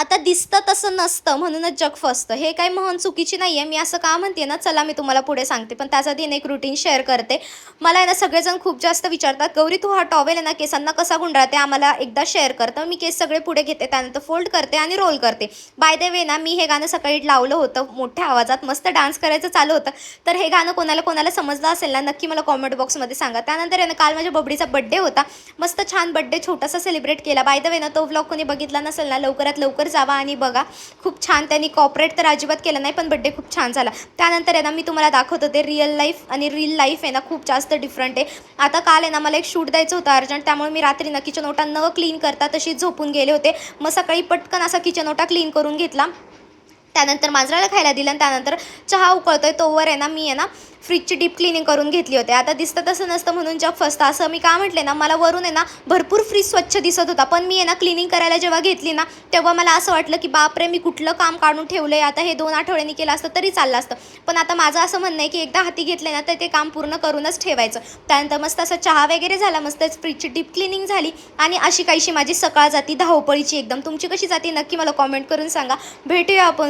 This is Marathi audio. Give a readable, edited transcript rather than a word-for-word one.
आता दिसतं तसं नसतं म्हणूनच जग फसतं. हे काही म्हण चुकीची नाही आहे. मी असं का म्हणते ना, चला मी तुम्हाला पुढे सांगते. पण त्याच आधी एक रुटीन शेअर करते. मला आहे ना सगळेजण खूप जास्त विचारतात, "गौरी तू हा टॉवेल आहे ना केसांना कसा गुंडाळते? आम्हाला एकदा शेअर कर." तर मी केस सगळे पुढे घेते, त्यानंतर फोल्ड करते आणि रोल करते. बाय द वे ना, मी हे गाणं सकाळी लावलं होतं मोठ्या आवाजात. मस्त डान्स करायचं चालू होतं. तर हे गाणं कोणाला कोणाला समजलं असेल ना, नक्की मला कमेंट बॉक्समध्ये सांगा. त्यानंतर आहे ना, काल माझ्या बबडीचा बर्थडे होता. मस्त छान बर्थडे छोटासा सेलिब्रेट केला. बाय द वे ना, तो व्लॉग कोणी बघितला नसेल ना, लवकरात लवकर जावा आणि बघा. खूप छान त्यांनी कॉपरेट तर अजिबात केलं नाही, पण बर्थडे खूप छान झाला. त्यानंतर आहे ना, मी तुम्हाला दाखवत होते रिअल लाईफ आणि रील लाईफ आहे ना, खूप जास्त डिफरंट आहे. आता काल आहे ना, मला एक शूट द्यायचं होतं अर्जंट, त्यामुळे मी रात्री ना किचन ओटा न क्लीन करता तशीच झोपून गेले होते. मग सकाळी पटकन असा किचन ओटा क्लीन करून घेतला. त्यानंतर मांजराला खायला दिलं आणि त्यानंतर चहा उकळतोय तोवर आहे ना, मी आहे ना फ्रीजची डीप क्लिनिंग करून घेतली होती. आता दिसतं तसं नसतं म्हणून जग फसतं असं मी का म्हटले ना, मला वरून आहे ना भरपूर फ्रीज स्वच्छ दिसत होता, पण मी आहे ना क्लिनिंग करायला जेव्हा घेतली ना, तेव्हा मला असं वाटलं की बापरे, मी कुठलं काम काढून ठेवलं आहे. आता हे 2 आठवड्यांनी केलं असतं तरी चाललं असतं. पण आता माझं असं म्हणणं आहे की एकदा हाती घेतले ना, तर ते काम पूर्ण करूनच ठेवायचं. त्यानंतर मस्त असं चहा वगैरे झाला, मस्त फ्रीजची डीप क्लिनिंग झाली आणि अशी काहीशी माझी सकाळ जाती धावपळीची एकदम. तुमची कशी जाती नक्की मला कॉमेंट करून सांगा. भेटूया आपण